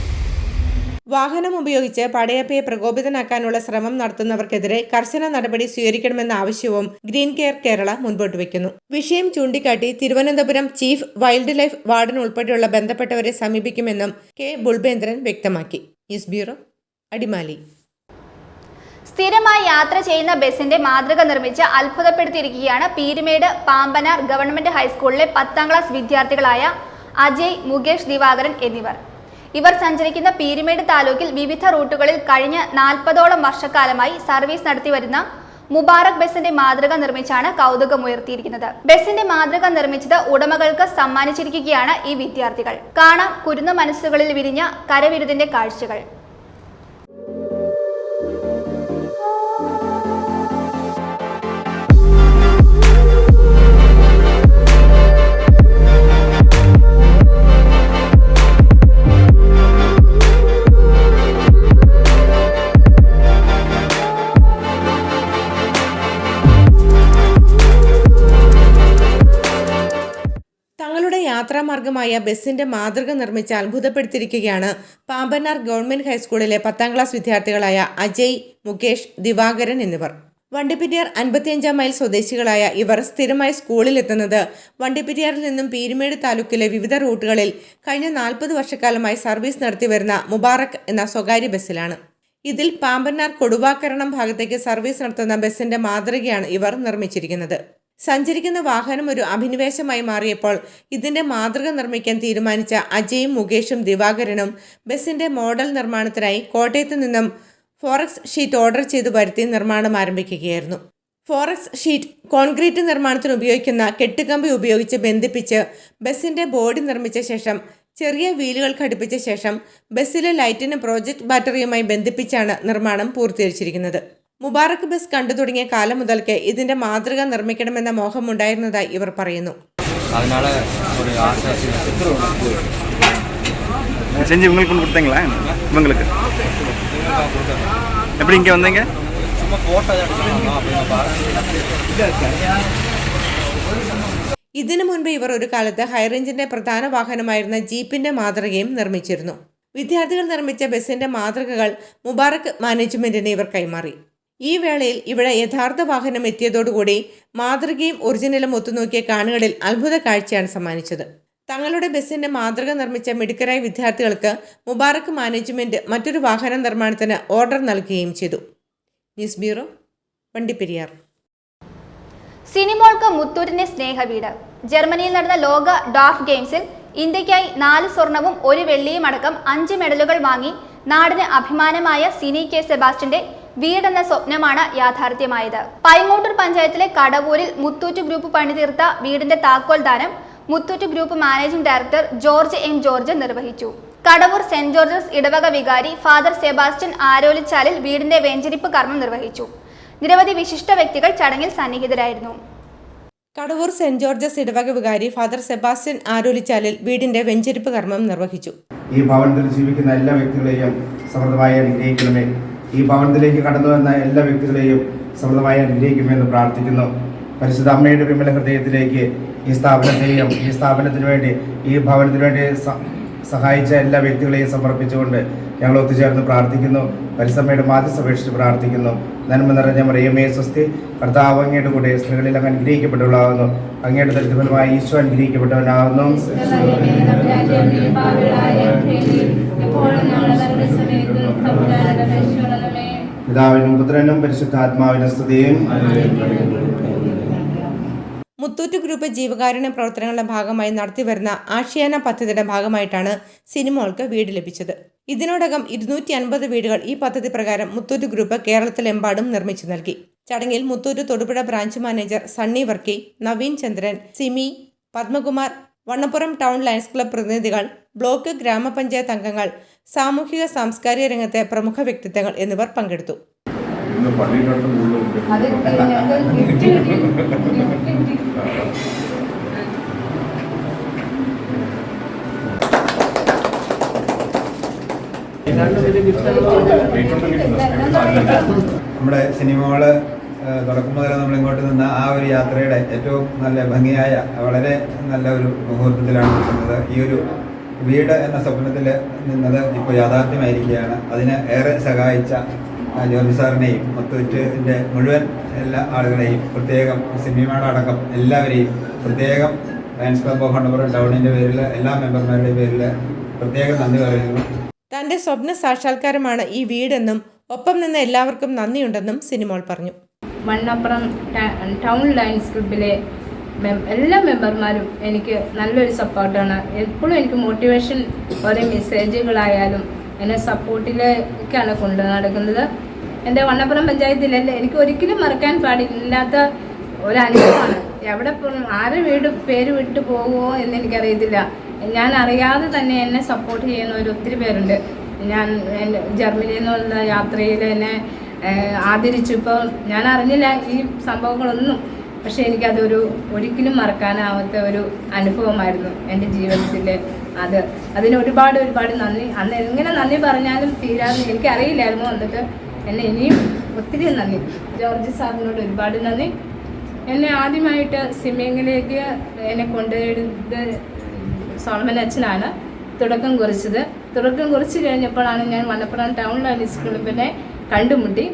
വാഹനം ഉപയോഗിച്ച് പടയപ്പയെ പ്രകോപിതനാക്കാനുള്ള ശ്രമം നടത്തുന്നവർക്കെതിരെ കർശന നടപടി സ്വീകരിക്കണമെന്ന ആവശ്യവും ഗ്രീൻ കെയർ കേരള മുൻപോട്ട് വയ്ക്കുന്നു. വിഷയം ചൂണ്ടിക്കാട്ടി Thiruvananthapuram chief wild life warden ഉൾപ്പെടെയുള്ള ബന്ധപ്പെട്ടവരെ സമീപിക്കുമെന്നും കെ ബുൾബേന്ദ്രൻ വ്യക്തമാക്കി. News bureau, Adimali. സ്ഥിരമായി യാത്ര ചെയ്യുന്ന ബസിന്റെ മാതൃക നിർമ്മിച്ച് അത്ഭുതപ്പെടുത്തിയിരിക്കുകയാണ് പീരുമേട് പാമ്പനാർ ഗവൺമെന്റ് ഹൈസ്കൂളിലെ 10ാം ക്ലാസ് വിദ്യാർത്ഥികളായ അജയ്, മുകേഷ്, ദിവാകരൻ എന്നിവർ. ഇവർ സഞ്ചരിക്കുന്ന പീരുമേട് താലൂക്കിൽ വിവിധ റൂട്ടുകളിൽ കഴിഞ്ഞ 40ഓളം വർഷക്കാലമായി സർവീസ് നടത്തിവരുന്ന മുബാറക് ബസിന്റെ മാതൃക നിർമ്മിച്ചാണ് കൗതുകമുയർത്തിയിരിക്കുന്നത്. ബസിന്റെ മാതൃക നിർമ്മിച്ചത് ഉടമകൾക്ക് സമ്മാനിച്ചിരിക്കുകയാണ് ഈ വിദ്യാർത്ഥികൾ. കാണാം കുരുന്ന മനസ്സുകളിൽ വിരിഞ്ഞ കരവിരുതിന്റെ കാഴ്ചകൾ. യാത്രാമാർഗമായ ബസിന്റെ മാതൃക നിർമ്മിച്ച് അത്ഭുതപ്പെടുത്തിയിരിക്കുകയാണ് പാമ്പനാർ ഗവൺമെന്റ് ഹൈസ്കൂളിലെ 10ാം ക്ലാസ് വിദ്യാർത്ഥികളായ അജയ്, മുകേഷ്, ദിവാകരൻ എന്നിവർ. വണ്ടിപ്പെരിയാർ 55 മൈൽ സ്വദേശികളായ ഇവർ സ്ഥിരമായി സ്കൂളിലെത്തുന്നത് വണ്ടിപ്പെരിയാറിൽ നിന്നും പീരുമേട് താലൂക്കിലെ വിവിധ റൂട്ടുകളിൽ കഴിഞ്ഞ 40 വർഷക്കാലമായി സർവീസ് നടത്തിവരുന്ന മുബാറക് എന്ന സ്വകാര്യ ബസ്സിലാണ്. ഇതിൽ പാമ്പനാർ കൊടുവാക്കരണം ഭാഗത്തേക്ക് സർവീസ് നടത്തുന്ന ബസിന്റെ മാതൃകയാണ് ഇവർ നിർമ്മിച്ചിരിക്കുന്നത്. സഞ്ചരിക്കുന്ന വാഹനം ഒരു അഭിനിവേശമായി മാറിയപ്പോൾ ഇതിന്റെ മാതൃക നിർമ്മിക്കാൻ തീരുമാനിച്ച അജയും, മുകേഷും, ദിവാകരനും ബസിന്റെ മോഡൽ നിർമ്മാണത്തിനായി കോട്ടയത്ത് നിന്നും ഫോറക്സ് ഷീറ്റ് ഓർഡർ ചെയ്തു വരുത്തി നിർമ്മാണം ആരംഭിക്കുകയായിരുന്നു. ഫോറക്സ് ഷീറ്റ് കോൺക്രീറ്റ് നിർമ്മാണത്തിന് ഉപയോഗിക്കുന്ന കെട്ടുകമ്പി ഉപയോഗിച്ച് ബന്ധിപ്പിച്ച് ബസിന്റെ ബോഡി നിർമ്മിച്ച ശേഷം ചെറിയ വീലുകൾ ഘടിപ്പിച്ച ശേഷം ബസ്സിലെ ലൈറ്റിന് പ്രോജക്ട് ബാറ്ററിയുമായി ബന്ധിപ്പിച്ചാണ് നിർമ്മാണം പൂർത്തീകരിച്ചിരിക്കുന്നത്. മുബാറക് ബസ് കണ്ടു തുടങ്ങിയ കാലം മുതൽക്ക് ഇതിന്റെ മാതൃക നിർമ്മിക്കണമെന്ന മോഹമുണ്ടായിരുന്നതായി ഇവർ പറയുന്നു. செஞ்சு உங்களுக்கு கொண்டு கொடுத்தீங்களா? உங்களுக்கு எப்படி இங்கே வந்தீங்க? சும்மா போட்டோ ഇതിനു മുൻപ് ഇവർ ഒരു കാലത്ത് ഹൈറേഞ്ചിന്റെ പ്രധാന വാഹനമായിരുന്ന ജീപ്പിന്റെ മാതൃകയും നിർമ്മിച്ചിരുന്നു. വിദ്യാർത്ഥികൾ നിർമ്മിച്ച ബസിന്റെ മാതൃകകൾ മുബാറക് മാനേജ്മെന്റിന് ഇവർ കൈമാറി. ഈ വേളയിൽ ഇവിടെ യഥാർത്ഥ വാഹനം എത്തിയതോടുകൂടി മാതൃകയും ഒറിജിനലും ഒത്തുനോക്കിയ കാണികളിൽ അത്ഭുത കാഴ്ചയാണ് സമ്മാനിച്ചത്. തങ്ങളുടെ ബസിന്റെ മാതൃക നിർമ്മിച്ച മിടുക്കരായ വിദ്യാർത്ഥികൾക്ക് മുബാറക് മാനേജ്മെന്റ് മറ്റൊരു വാഹന നിർമ്മാണത്തിന് ഓർഡർ നൽകുകയും ചെയ്തു. News bureau, Vandiperiyar. സിനിമോൾക്ക് മുത്തൂരിന്റെ സ്നേഹവീട്. ജർമ്മനിയിൽ നടന്ന ലോക ഡാർഫ് ഗെയിംസിൽ ഇന്ത്യയ്ക്കായി 4 സ്വർണവും 1 വെള്ളിയും അടക്കം 5 മെഡലുകൾ വാങ്ങി നാടിന് അഭിമാനമായ സിനി കെ സെബാസ്റ്റ്യന്റെ വീടെന്ന സ്വപ്നമാണ് യാഥാർത്ഥ്യമായത്. പൈങ്ങോട്ടൂർ പഞ്ചായത്തിലെ കടവൂരിൽ മുത്തൂറ്റ് ഗ്രൂപ്പ് പണിതീർത്ത വീടിന്റെ താക്കോൽ ദാനം Muthoot group managing director George M George നിർവഹിച്ചു. കടവൂർ സെന്റ് ജോർജസ് ഇടവക വികാരി ഫാദർ സെബാസ്റ്റ്യൻ ആരോലിച്ചാലിൽ വീടിന്റെ വെഞ്ചരിപ്പ് കർമ്മം നിർവഹിച്ചു. നിരവധി വിശിഷ്ട വ്യക്തികൾ ചടങ്ങിൽ സന്നിഹിതരായിരുന്നു. കടവൂർ സെന്റ് ജോർജസ് ഇടവക വികാരി ഫാദർ സെബാസ്റ്റ്യൻ ആരോലിച്ചാലിൽ വീടിന്റെ വെഞ്ചരിപ്പ് കർമ്മം നിർവഹിച്ചു. ഈ ഭവനത്തിൽ ജീവിക്കുന്ന എല്ലാ വ്യക്തികളെയും സമൃദ്ധമായി അനുഗ്രഹിക്കണമേ. ഈ ഭവനത്തിലേക്ക് കടന്നു വന്ന എല്ലാ വ്യക്തികളെയും സമൃദ്ധമായി അനുഗ്രഹിക്കുമെന്ന് പ്രാർത്ഥിക്കുന്നു. പരിശുദ്ധ അമ്മയുടെ വിമല ഹൃദയത്തിലേക്ക് ഈ സ്ഥാപനത്തെയും ഈ സ്ഥാപനത്തിന് വേണ്ടി ഈ ഭവനത്തിന് വേണ്ടി സഹായിച്ച എല്ലാ വ്യക്തികളെയും സമർപ്പിച്ചുകൊണ്ട് ഞങ്ങൾ ഒത്തുചേർന്ന് പ്രാർത്ഥിക്കുന്നു. പരിസമ്മയുടെ മാധ്യസ്ഥപേക്ഷിച്ച് പ്രാർത്ഥിക്കുന്നു. നന്മ നിറഞ്ഞ മറിയമേ സ്വസ്തി, കർത്താവ് അങ്ങയുടെ കൂടെ സ്ത്രീകളിൽ അങ്ങ് അനുഗ്രഹിക്കപ്പെട്ടവളാകുന്നു. അങ്ങയുടെ ദരിദ്രഫലമായി ഈശോ അനുഗ്രഹിക്കപ്പെട്ടവനാകുന്നു. പിതാവിനും പുത്രനും പരിശുദ്ധാത്മാവിനും സ്തുതിയും. മുത്തൂറ്റ് ഗ്രൂപ്പ് ജീവകാരുണ്യ പ്രവർത്തനങ്ങളുടെ ഭാഗമായി നടത്തിവരുന്ന ആഷിയാന പദ്ധതിയുടെ ഭാഗമായിട്ടാണ് സിനിമോൾക്ക് വീട് ലഭിച്ചത്. ഇതിനോടകം 250 വീടുകൾ ഈ പദ്ധതി പ്രകാരം മുത്തൂറ്റ് ഗ്രൂപ്പ് കേരളത്തിലെമ്പാടും നിർമ്മിച്ചു നൽകി. ചടങ്ങിൽ Muthoot Thodupuzha branch manager Sunny Varkey, Naveen Chandran, Simi, Padmakumar, Vannappuram town lions club പ്രതിനിധികൾ, ബ്ലോക്ക് ഗ്രാമപഞ്ചായത്ത് അംഗങ്ങൾ, സാമൂഹിക സാംസ്കാരിക രംഗത്തെ പ്രമുഖ വ്യക്തിത്വങ്ങൾ എന്നിവർ പങ്കെടുത്തു. നമ്മുടെ സിനിമകള് തുടക്കം മുതൽ നമ്മൾ ഇങ്ങോട്ട് നിന്ന ആ ഒരു യാത്രയുടെ ഏറ്റവും നല്ല ഭംഗിയായ വളരെ നല്ല ഒരു മുഹൂർത്തത്തിലാണ് നിൽക്കുന്നത്. ഈ ഒരു വീട് എന്ന സ്വപ്നത്തിൽ നിന്നത് ഇപ്പോൾ യാഥാർത്ഥ്യമായിരിക്കുകയാണ്. അതിന് ഏറെ സഹായിച്ച ജോർജ് സാറിനെയും മുത്തൂറ്റിൻ്റെ മുഴുവൻ എല്ലാ ആളുകളെയും പ്രത്യേകം സിനിമകളടക്കം എല്ലാവരെയും പ്രത്യേകം ലയൺസ് ക്ലബ്ബ് ഓഫ് വണ്ണപ്പുറം ടൗണിൻ്റെ പേരിൽ എല്ലാ മെമ്പർമാരുടെയും പേരിൽ പ്രത്യേകം നന്ദി പറയുന്നു. തന്റെ സ്വപ്ന സാക്ഷാത്കാരമാണ് ഈ വീടെന്നും ഒപ്പം നിന്ന് എല്ലാവർക്കും നന്ദിയുണ്ടെന്നും സിനിമോൾ പറഞ്ഞു. വണ്ണപ്പുറം ടൗൺ ലയൺസ് ക്ലബ്ബിലെ എല്ലാ മെമ്പർമാരും എനിക്ക് നല്ലൊരു സപ്പോർട്ടാണ്. എപ്പോഴും എനിക്ക് മോട്ടിവേഷൻ ഓരോ മെസ്സേജുകളായാലും എന്നെ സപ്പോർട്ടിലേക്കാണ് കൊണ്ടു നടക്കുന്നത്. എൻ്റെ വണ്ണപ്പുറം പഞ്ചായത്തിലല്ല എനിക്ക് ഒരിക്കലും മറക്കാൻ പാടില്ലാത്ത ഒരനുഭവമാണ്. എവിടെ ആരുടെ വീട് പേര് വിട്ടു പോകുമോ എന്ന് എനിക്കറിയത്തില്ല. ഞാൻ അറിയാതെ തന്നെ എന്നെ സപ്പോർട്ട് ചെയ്യുന്ന ഒത്തിരി പേരുണ്ട്. ഞാൻ എൻ്റെ ജർമ്മനിയിൽ നിന്നുള്ള യാത്രയിൽ എന്നെ ആദരിച്ചപ്പോൾ ഞാൻ അറിഞ്ഞില്ല ഈ സംഭവങ്ങളൊന്നും. പക്ഷേ എനിക്കതൊരു ഒരിക്കലും മറക്കാനാവാത്ത ഒരു അനുഭവമായിരുന്നു എൻ്റെ ജീവിതത്തിൽ. അതിന് ഒരുപാട് നന്ദി. അന്ന് എങ്ങനെ നന്ദി പറഞ്ഞാലും തീരാതെ എനിക്കറിയില്ലായിരുന്നു. എന്നിട്ട് എന്നെ ഇനിയും ഒത്തിരി നന്ദി. ജോർജ് സാറിനോട് ഒരുപാട് നന്ദി. എന്നെ ആദ്യമായിട്ട് സ്വിമ്മിങ്ങിലേക്ക് എന്നെ കൊണ്ടുവരുന്നത് സോളമൻ അച്ഛനാണ് തുടക്കം കുറിച്ചത്. തുടക്കം കുറിച്ച് കഴിഞ്ഞപ്പോഴാണ് ഞാൻ വണ്ണപ്പുറം ടൗൺ ലയൺസ് ക്ലബ്ബിനെ കണ്ടുമുട്ടി.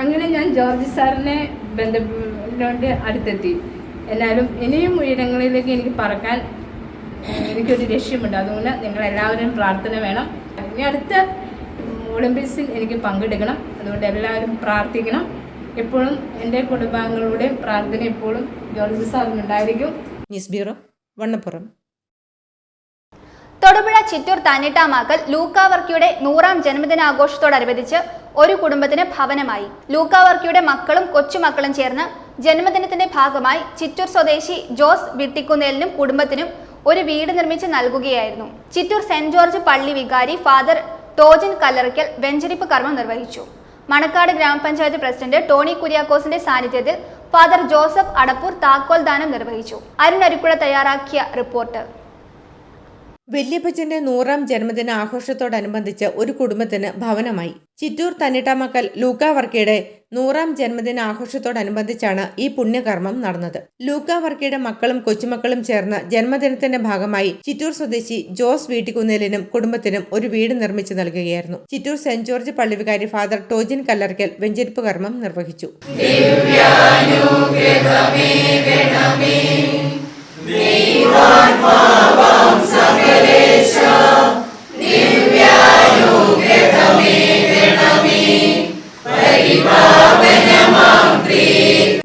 അങ്ങനെ ഞാൻ ജോർജ് സാറിനെ ബന്ധപ്പെട്ട് അടുത്തെത്തി. എന്നാലും ഇനിയും ഉയരങ്ങളിലേക്ക് എനിക്ക് പറക്കാൻ എനിക്കൊരു ലക്ഷ്യമുണ്ട്. അതുകൊണ്ട് നിങ്ങളെല്ലാവരും പ്രാർത്ഥന വേണം. ഇനി അടുത്ത ഒളിമ്പിക്സിൽ എനിക്ക് പങ്കെടുക്കണം. അതുകൊണ്ട് എല്ലാവരും പ്രാർത്ഥിക്കണം. എപ്പോഴും എൻ്റെ കുടുംബാംഗങ്ങളുടെയും പ്രാർത്ഥന എപ്പോഴും ജോർജ് സാറിനുണ്ടായിരിക്കും. News bureau, Vannappuram. തൊടുപുഴ ചിറ്റൂർ തന്നിട്ടാമാക്കൽ ലൂക്ക വർക്കിയുടെ 100ാം ജന്മദിനാഘോഷത്തോടനുബന്ധിച്ച് ഒരു കുടുംബത്തിന് ഭവനമായി. ലൂക്ക വർക്കിയുടെ മക്കളും കൊച്ചുമക്കളും ചേർന്ന് ജന്മദിനത്തിന്റെ ഭാഗമായി ചിറ്റൂർ സ്വദേശി ജോസ് വിട്ടിക്കുന്നേലിനും കുടുംബത്തിനും ഒരു വീട് നിർമ്മിച്ച് നൽകുകയായിരുന്നു. ചിറ്റൂർ സെന്റ് ജോർജ് പള്ളി വികാരി ഫാദർ ടോജിൻ കല്ലറയ്ക്കൽ വെഞ്ചരിപ്പ് കർമ്മം നിർവഹിച്ചു. മണക്കാട് ഗ്രാമപഞ്ചായത്ത് പ്രസിഡന്റ് ടോണി കുര്യാക്കോസിന്റെ സാന്നിധ്യത്തിൽ ഫാദർ ജോസഫ് അടപ്പൂർ താക്കോൽ ദാനം നിർവഹിച്ചു. അരുൺ അരിക്കുഴ തയ്യാറാക്കിയ റിപ്പോർട്ട്. വല്യപ്പച്ചന്റെ 100ാം ജന്മദിന ആഘോഷത്തോടനുബന്ധിച്ച് ഒരു കുടുംബത്തിന് ഭവനമായി. ചിറ്റൂർ തന്നിട്ടാമക്കൽ ലൂക്ക വർക്കിയുടെ 100ാം ജന്മദിന ആഘോഷത്തോടനുബന്ധിച്ചാണ് ഈ പുണ്യകർമ്മം നടന്നത്. ലൂക്ക വർക്കിയുടെ മക്കളും കൊച്ചുമക്കളും ചേർന്ന് ജന്മദിനത്തിന്റെ ഭാഗമായി ചിറ്റൂർ സ്വദേശി ജോസ് വീട്ടിക്കുന്നേലിനും കുടുംബത്തിനും ഒരു വീട് നിർമ്മിച്ചു നൽകുകയായിരുന്നു. ചിറ്റൂർ സെന്റ് ജോർജ് പള്ളി വികാരി ഫാദർ ടോജിൻ കല്ലറയ്ക്കൽ വെഞ്ചരിപ്പ് കർമ്മം നിർവഹിച്ചു.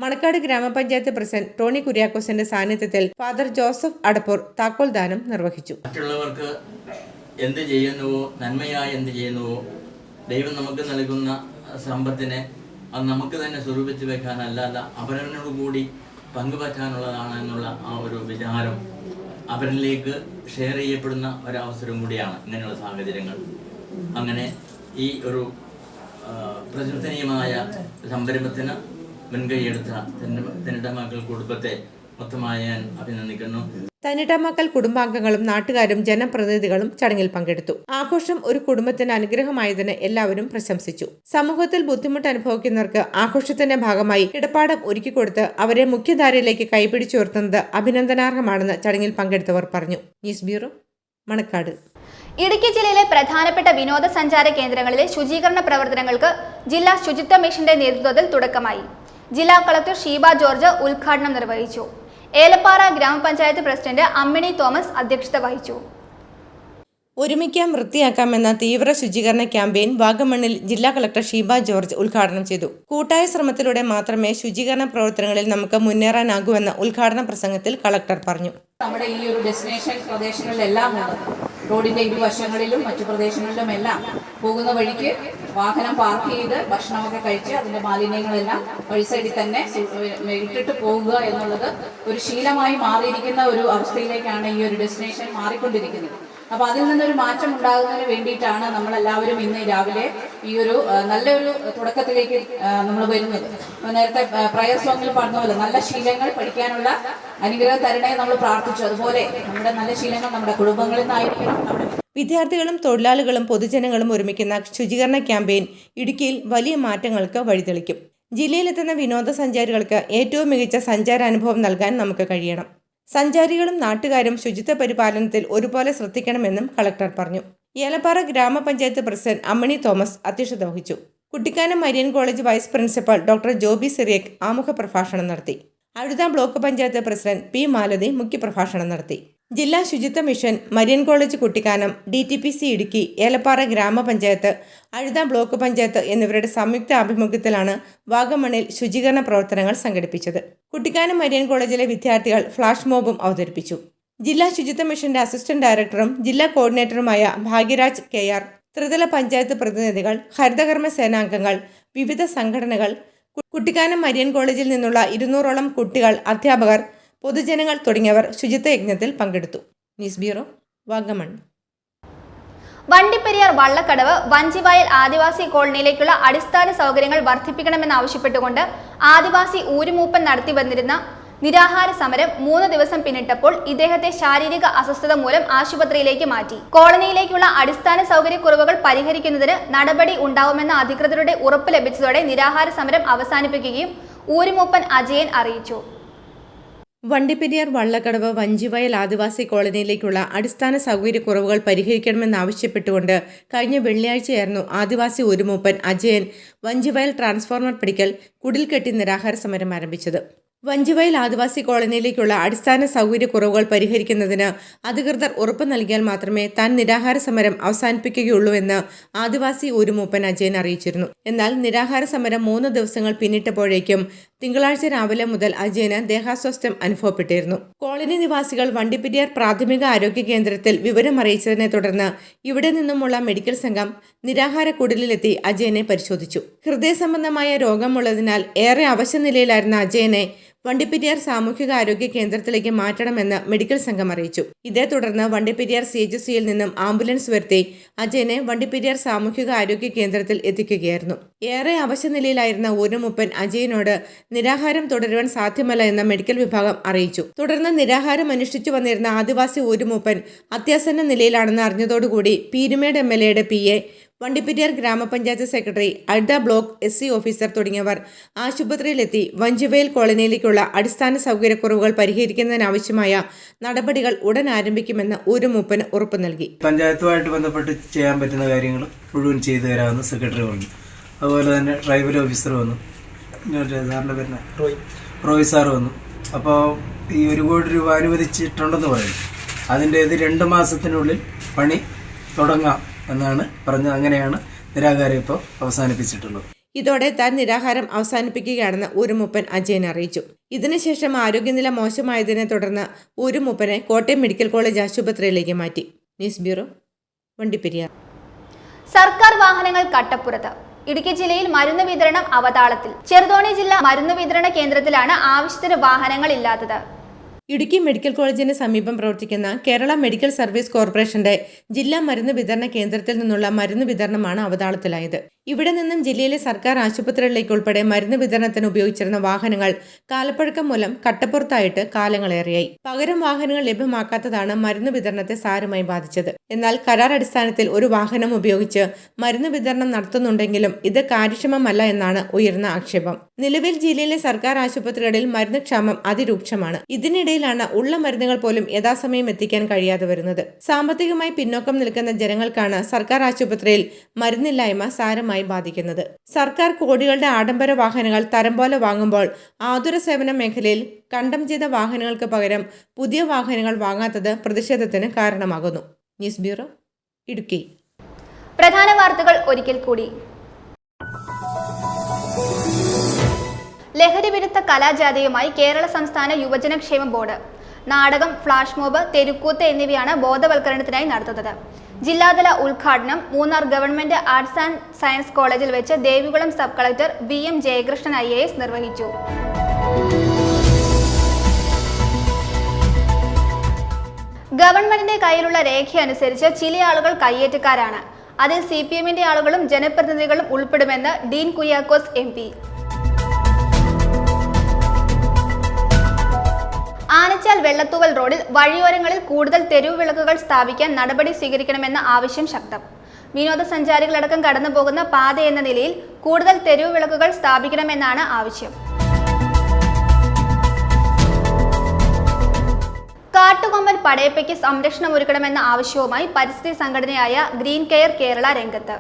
മണക്കാട് ഗ്രാമപഞ്ചായത്ത് പ്രസിഡന്റ് ടോണി കുര്യാക്കോസിന്റെ സാന്നിധ്യത്തിൽ ഫാദർ ജോസഫ് അടപ്പൂർ താക്കോൽ ദാനം നിർവഹിച്ചു. മറ്റുള്ളവർക്ക് എന്ത് ചെയ്യുന്നുവോ, നന്മയായി എന്ത് ചെയ്യുന്നുവോ, ദൈവം നമുക്ക് നൽകുന്ന സമ്പത്തിനെ അത് നമുക്ക് തന്നെ സ്വരൂപിച്ച് വെക്കാനല്ല, അവരവനോട് കൂടി പങ്കുപറ്റാനുള്ളതാണ് എന്നുള്ള ആ ഒരു വിചാരം അവരിലേക്ക് ഷെയർ ചെയ്യപ്പെടുന്ന ഒരവസരം കൂടിയാണ് ഇങ്ങനെയുള്ള സാഹചര്യങ്ങൾ. അങ്ങനെ ഈ ഒരു പ്രശംസനീയമായ സംരംഭത്തിന് മുൻകൈയെടുത്ത തന്നിട്ടാമക്കൽ കുടുംബത്തെ മൊത്തമായി ഞാൻ അഭിനന്ദിക്കുന്നു. തന്നിട്ടാമക്കൽ കുടുംബാംഗങ്ങളും നാട്ടുകാരും ജനപ്രതിനിധികളും ചടങ്ങിൽ പങ്കെടുത്തു. ആഘോഷം ഒരു കുടുംബത്തിന് അനുഗ്രഹമായതിന് എല്ലാവരും പ്രശംസിച്ചു. സമൂഹത്തിൽ ബുദ്ധിമുട്ട് അനുഭവിക്കുന്നവർക്ക് ആഘോഷത്തിന്റെ ഭാഗമായി കിടപ്പാടം ഒരുക്കിക്കൊടുത്ത് അവരെ മുഖ്യധാരയിലേക്ക് കൈപിടിച്ചുയർത്തുന്നത് അഭിനന്ദനാർഹമാണെന്ന് ചടങ്ങിൽ പങ്കെടുത്തവർ പറഞ്ഞു. News bureau, Manacaud. ഇടുക്കി ജില്ലയിലെ പ്രധാനപ്പെട്ട വിനോദസഞ്ചാര കേന്ദ്രങ്ങളിലെ ശുചീകരണ പ്രവർത്തനങ്ങൾക്ക് ജില്ലാ ശുചിത്വ മിഷന്റെ നേതൃത്വത്തിൽ തുടക്കമായി. ജില്ലാ കളക്ടർ ഷീബ ജോർജ് ഉദ്ഘാടനം നിർവഹിച്ചു. ഏലപ്പാറ ഗ്രാമപഞ്ചായത്ത് പ്രസിഡന്റ് അമ്മിണി തോമസ് അധ്യക്ഷത വഹിച്ചു. ഒരുമിക്കാം വൃത്തിയാക്കാമെന്ന തീവ്ര ശുചീകരണ ക്യാമ്പയിൻ വാഗമണ്ണിൽ ജില്ലാ കളക്ടർ ഷീബ ജോർജ് ഉദ്ഘാടനം ചെയ്തു. കൂട്ടായ ശ്രമത്തിലൂടെ മാത്രമേ ശുചീകരണ പ്രവർത്തനങ്ങളിൽ നമുക്ക് മുന്നേറാനാകൂവെന്ന ഉദ്ഘാടന പ്രസംഗത്തിൽ കളക്ടർ പറഞ്ഞു. നമ്മുടെ ഈ ഒരു ഡെസ്റ്റിനേഷൻ പ്രദേശങ്ങളിലെല്ലാം റോഡിൻ്റെ ഇരുവശങ്ങളിലും മറ്റു പ്രദേശങ്ങളിലുമെല്ലാം പോകുന്ന വഴിക്ക് വാഹനം പാർക്ക് ചെയ്ത് ഭക്ഷണമൊക്കെ കഴിച്ച് അതിൻ്റെ മാലിന്യങ്ങളെല്ലാം വഴി സൈഡിൽ തന്നെ ഇട്ടിട്ട് പോകുക എന്നുള്ളത് ഒരു ശീലമായി മാറിയിരിക്കുന്ന ഒരു അവസ്ഥയിലേക്കാണ് ഈ ഒരു ഡെസ്റ്റിനേഷൻ മാറിക്കൊണ്ടിരിക്കുന്നത്. അപ്പോൾ അതിൽ നിന്നൊരു മാറ്റം ഉണ്ടാകുന്നതിന് വേണ്ടിയിട്ടാണ് നമ്മളെല്ലാവരും ഇന്ന് രാവിലെ ഈ ഒരു നല്ലൊരു തുടക്കത്തിലേക്ക് നമ്മൾ വരുന്നത്. നേരത്തെ പ്രയർ സോങ്ങിൽ പറഞ്ഞ പോലെ നല്ല ശീലങ്ങൾ പഠിക്കാനുള്ള അനുഗ്രഹം തരണേ നമ്മൾ പ്രാർത്ഥിച്ചു. അതുപോലെ നമ്മുടെ നല്ല ശീലങ്ങൾ നമ്മുടെ കുടുംബങ്ങളിൽ നിന്നായിരിക്കണം. വിദ്യാർത്ഥികളും തൊഴിലാളികളും പൊതുജനങ്ങളും ഒരുമിക്കുന്ന ശുചീകരണ ക്യാമ്പയിൻ ഇടുക്കിയിൽ വലിയ മാറ്റങ്ങൾക്ക് വഴിതെളിക്കും. ജില്ലയിലെത്തുന്ന വിനോദസഞ്ചാരികൾക്ക് ഏറ്റവും മികച്ച സഞ്ചാരാനുഭവം നൽകാൻ നമുക്ക് കഴിയണം. സഞ്ചാരികളും നാട്ടുകാരും ശുചിത്വ പരിപാലനത്തിൽ ഒരുപോലെ ശ്രദ്ധിക്കണമെന്നും കളക്ടർ പറഞ്ഞു. ഏലപ്പാറ ഗ്രാമപഞ്ചായത്ത് പ്രസിഡന്റ് അമ്മണി തോമസ് അധ്യക്ഷത വഹിച്ചു. Kuttikkanam Marian college vice principal doctor Joby Cyriac ആമുഖ പ്രഭാഷണം നടത്തി. Azhutha block panchayat president P Malathi മുഖ്യപ്രഭാഷണം നടത്തി. ജില്ലാ ശുചിത്വ mission, Marian college Kuttikkanam, DTPC Idukki, Elappara ഗ്രാമപഞ്ചായത്ത്, അഴുത ബ്ലോക്ക് പഞ്ചായത്ത് എന്നിവരുടെ സംയുക്ത ആഭിമുഖ്യത്തിലാണ് വാഗമണിൽ ശുചീകരണ പ്രവർത്തനങ്ങൾ സംഘടിപ്പിച്ചത്. കുട്ടിക്കാനം മരിയൻ കോളേജിലെ വിദ്യാർത്ഥികൾ ഫ്ലാഷ് മോബും അവതരിപ്പിച്ചു. ജില്ലാ ശുചിത്വ മിഷന്റെ അസിസ്റ്റന്റ് ഡയറക്ടറും ജില്ലാ കോർഡിനേറ്ററുമായ ഭാഗ്യരാജ് KR, ത്രിതല പഞ്ചായത്ത് പ്രതിനിധികൾ, ഹരിതകർമ്മ സേനാംഗങ്ങൾ, വിവിധ സംഘടനകൾ, കുട്ടിക്കാനം മരിയൻ കോളേജിൽ നിന്നുള്ള 200ഓളം കുട്ടികൾ, അധ്യാപകർ, പൊതുജനങ്ങൾ തുടങ്ങിയവർ ശുചിത്വ യജ്ഞത്തിൽ പങ്കെടുത്തു. News bureau, Vagamon. വണ്ടിപ്പെരിയാർ വള്ളക്കടവ് വഞ്ചിവയൽ ആദിവാസി കോളനിയിലേക്കുള്ള അടിസ്ഥാന സൗകര്യങ്ങൾ വർദ്ധിപ്പിക്കണമെന്നാവശ്യപ്പെട്ടുകൊണ്ട് ആദിവാസി ഊരുമൂപ്പൻ നടത്തി വന്നിരുന്ന നിരാഹാര സമരം 3 ദിവസം പിന്നിട്ടപ്പോൾ ഇദ്ദേഹത്തെ ശാരീരിക അസ്വസ്ഥത മൂലം ആശുപത്രിയിലേക്ക് മാറ്റി. കോളനിയിലേക്കുള്ള അടിസ്ഥാന സൗകര്യക്കുറവുകൾ പരിഹരിക്കുന്നതിന് നടപടി ഉണ്ടാവുമെന്ന അധികൃതരുടെ ഉറപ്പ് ലഭിച്ചതോടെ നിരാഹാര സമരം അവസാനിപ്പിക്കുകയും ഊരുമൂപ്പൻ അജയൻ അറിയിച്ചു. വണ്ടിപ്പെരിയാർ വള്ളക്കടവ് വഞ്ചിവയൽ ആദിവാസി കോളനിയിലേക്കുള്ള അടിസ്ഥാന സൗകര്യക്കുറവുകൾ പരിഹരിക്കണമെന്നാവശ്യപ്പെട്ടുകൊണ്ട് കഴിഞ്ഞ വെള്ളിയാഴ്ചയായിരുന്നു ആദിവാസി ഊരുമൂപ്പൻ അജയൻ വഞ്ചിവയൽ ട്രാൻസ്ഫോർമർ പടിക്കൽ കുടിൽ കെട്ടി നിരാഹാര സമരം ആരംഭിച്ചത്. വഞ്ചിവയൽ ആദിവാസി കോളനിയിലേക്കുള്ള അടിസ്ഥാന സൗകര്യക്കുറവുകൾ പരിഹരിക്കുന്നതിന് അധികൃതർ ഉറപ്പ് നൽകിയാൽ മാത്രമേ താൻ നിരാഹാര സമരം അവസാനിപ്പിക്കുകയുള്ളൂവെന്ന് ആദിവാസി ഊരുമൂപ്പൻ അജയൻ അറിയിച്ചിരുന്നു. എന്നാൽ നിരാഹാര സമരം 3 ദിവസങ്ങൾ പിന്നിട്ടപ്പോഴേക്കും തിങ്കളാഴ്ച രാവിലെ മുതൽ അജയന് ദേഹാസ്വാസ്ഥ്യം അനുഭവപ്പെട്ടിരുന്നു. കോളനി നിവാസികൾ വണ്ടിപ്പെരിയാർ പ്രാഥമിക ആരോഗ്യ കേന്ദ്രത്തിൽ വിവരമറിയിച്ചതിനെ തുടർന്ന് ഇവിടെ നിന്നുമുള്ള മെഡിക്കൽ സംഘം നിരാഹാര കുടിലെത്തി അജയനെ പരിശോധിച്ചു. ഹൃദയ സംബന്ധമായ രോഗമുള്ളതിനാൽ ഏറെ അവശനിലയിലായിരുന്ന അജയനെ വണ്ടിപ്പെരിയാർ സാമൂഹിക ആരോഗ്യ കേന്ദ്രത്തിലേക്ക് മാറ്റണമെന്ന് മെഡിക്കൽ സംഘം അറിയിച്ചു. ഇതേ തുടർന്ന് വണ്ടിപ്പെരിയാർ CHCയിൽ നിന്നും ആംബുലൻസ് വരുത്തി അജയനെ വണ്ടിപ്പെരിയാർ സാമൂഹിക ആരോഗ്യ കേന്ദ്രത്തിൽ എത്തിക്കുകയായിരുന്നു. ഏറെ അവശനിലയിലായിരുന്ന ഊരുമൂപ്പൻ അജയനോട് നിരാഹാരം തുടരുവാൻ സാധ്യമല്ല എന്ന് മെഡിക്കൽ വിഭാഗം അറിയിച്ചു. തുടർന്ന് നിരാഹാരം അനുഷ്ഠിച്ചു വന്നിരുന്ന ആദിവാസി ഊരുമൂപ്പൻ അത്യാസന്ന നിലയിലാണെന്ന് അറിഞ്ഞതോടുകൂടി പീരുമേട് MLAയുടെ PA, വണ്ടിപ്പെരിയാർ ഗ്രാമപഞ്ചായത്ത് സെക്രട്ടറി, അഴുത ബ്ലോക്ക് SC ഓഫീസർ തുടങ്ങിയവർ ആശുപത്രിയിലെത്തി വഞ്ചിവയൽ കോളനിയിലേക്കുള്ള അടിസ്ഥാന സൗകര്യക്കുറവുകൾ പരിഹരിക്കുന്നതിനാവശ്യമായ നടപടികൾ ഉടൻ ആരംഭിക്കുമെന്ന് ഊരുമൂപ്പന് ഉറപ്പ് നൽകി. പഞ്ചായത്തുമായിട്ട് ബന്ധപ്പെട്ട് ചെയ്യാൻ പറ്റുന്ന കാര്യങ്ങൾ മുഴുവൻ ചെയ്തു തരാമെന്ന് സെക്രട്ടറി പറഞ്ഞു. അതുപോലെ തന്നെ ട്രൈബൽ ഓഫീസർ വന്നു, സാറിൻ്റെ പേര് റോയ് സാർ വന്നു. അപ്പോൾ ഈ 1 കോടി രൂപ അനുവദിച്ചിട്ടുണ്ടെന്ന് പറയും. അതിൻ്റെ 2 മാസത്തിനുള്ളിൽ പണി തുടങ്ങാം എന്നാണ് പറഞ്ഞത്. അങ്ങനെയാണ് നിരാഹാരം ഇപ്പോൾ അവസാനിപ്പിച്ചിട്ടുള്ളത്. ഇതോടെ താൻ നിരാഹാരം അവസാനിപ്പിക്കുകയാണെന്ന് ഊരുമൂപ്പൻ അജയൻ അറിയിച്ചു. ഇതിനുശേഷം ആരോഗ്യനില മോശമായതിനെ തുടർന്ന് ഊരുമൂപ്പനെ കോട്ടയം മെഡിക്കൽ കോളേജ് ആശുപത്രിയിലേക്ക് മാറ്റി. News bureau, Vandiperiyar. സർക്കാർ വാഹനങ്ങൾ കട്ടപ്പുറത്ത്. ഇടുക്കി ജില്ലയിൽ മരുന്ന് വിതരണം അവതാളത്തിൽ. ചെറുതോണി ജില്ലാ മരുന്ന് വിതരണ കേന്ദ്രത്തിലാണ് ആവശ്യത്തിന് വാഹനങ്ങൾ ഇല്ലാത്തത്. ഇടുക്കി മെഡിക്കൽ കോളേജിന് സമീപം പ്രവർത്തിക്കുന്ന കേരള മെഡിക്കൽ സർവീസ് കോർപ്പറേഷന്റെ ജില്ലാ മരുന്ന് വിതരണ കേന്ദ്രത്തിൽ നിന്നുള്ള മരുന്ന് വിതരണമാണ് അവതാളത്തിലായത്. ഇവിടെ നിന്നും ജില്ലയിലെ സർക്കാർ ആശുപത്രികളിലേക്ക് ഉൾപ്പെടെ മരുന്ന് വിതരണത്തിന് ഉപയോഗിച്ചിരുന്ന വാഹനങ്ങൾ കാലപ്പഴക്കം മൂലം കട്ടപ്പുറത്തായിട്ട് കാലങ്ങളേറെയായി. പകരം വാഹനങ്ങൾ ലഭ്യമാക്കാത്തതാണ് മരുന്ന് വിതരണത്തെ സാരമായി ബാധിച്ചത്. എന്നാൽ കരാർ അടിസ്ഥാനത്തിൽ ഒരു വാഹനം ഉപയോഗിച്ച് മരുന്ന് വിതരണം നടത്തുന്നുണ്ടെങ്കിലും ഇത് കാര്യക്ഷമമല്ല എന്നാണ് ഉയർന്ന ആക്ഷേപം. നിലവിൽ ജില്ലയിലെ സർക്കാർ ആശുപത്രികളിൽ മരുന്ന് ക്ഷാമം അതിരൂക്ഷമാണ്. ഇതിനിടയിലാണ് ഉള്ള മരുന്നുകൾ പോലും യഥാസമയം എത്തിക്കാൻ കഴിയാതെ വരുന്നത്. സാമ്പത്തികമായി പിന്നോക്കം നിൽക്കുന്ന ജനങ്ങൾക്കാണ് സർക്കാർ ആശുപത്രിയിൽ മരുന്നില്ലായ്മ സാരമായി ബാധിക്കുന്നത്. സർക്കാർ കോടികളുടെ ആഡംബര വാഹനങ്ങൾ തരം പോലെ വാങ്ങുമ്പോൾ ആതുര സേവന മേഖലയിൽ കണ്ടം ചെയ്ത വാഹനങ്ങൾക്ക് പകരം പുതിയ വാഹനങ്ങൾ വാങ്ങാത്തത് പ്രതിഷേധത്തിന് കാരണമാകുന്നു. News bureau, Idukki. പ്രധാന വാർത്തകൾ ഒരിക്കൽ കൂടി. ലഹരി വിരുദ്ധ കലാജാഥയുമായി കേരള സംസ്ഥാന യുവജനക്ഷേമ ബോർഡ്. നാടകം, ഫ്ലാഷ് മോബ്, തെരുക്കൂത്ത് എന്നിവയാണ് ബോധവൽക്കരണത്തിനായി നടത്തുന്നത്. ജില്ലാതല ഉദ്ഘാടനം Munnar government arts and science കോളേജിൽ വെച്ച് Devikulam sub collector VM Jayakrishnan IAS നിർവഹിച്ചു. ഗവൺമെന്റിന്റെ കയ്യിലുള്ള രേഖയനുസരിച്ച് ചില ആളുകൾ കയ്യേറ്റക്കാരാണ്. അതിൽ CPMന്റെ ആളുകളും ജനപ്രതിനിധികളും ഉൾപ്പെടുമെന്ന് ഡീൻ കുര്യാക്കോസ് MP. ആനച്ചാൽ വെള്ളത്തൂവൽ റോഡിൽ വഴിയോരങ്ങളിൽ കൂടുതൽ തെരുവ് വിളക്കുകൾ സ്ഥാപിക്കാൻ നടപടി സ്വീകരിക്കണമെന്ന ആവശ്യം ശക്തം. വിനോദസഞ്ചാരികളടക്കം കടന്നുപോകുന്ന പാത എന്ന നിലയിൽ കൂടുതൽ തെരുവ് വിളക്കുകൾ സ്ഥാപിക്കണമെന്നാണ് ആവശ്യം. കാട്ടുകൊമ്പൻ പടയപ്പയ്ക്ക് സംരക്ഷണമൊരുക്കണമെന്ന ആവശ്യവുമായി പരിസ്ഥിതി സംഘടനയായ ഗ്രീൻ കെയർ കേരള രംഗത്ത്.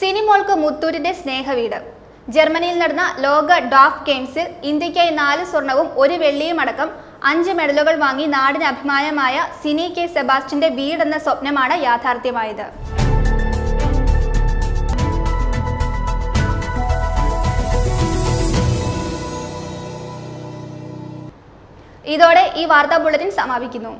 സിനിമോൾക്ക് മുത്തൂരിന്റെ സ്നേഹവീട്. ജർമ്മനിയിൽ നടന്ന ലോക ഡോഗ് ഗെയിംസിൽ ഇന്ത്യയ്ക്കായി 4 സ്വർണവും 1 വെള്ളിയും അടക്കം 5 മെഡലുകൾ വാങ്ങി നാടിന് അഭിമാനമായ സിനി കെ സെബാസ്റ്റ്യന്റെ വീടെന്ന സ്വപ്നമാണ് യാഥാർത്ഥ്യമായത്. ഇതോടെ ഈ വാർത്താ ബുള്ളറ്റിൻ സമാപിക്കുന്നു.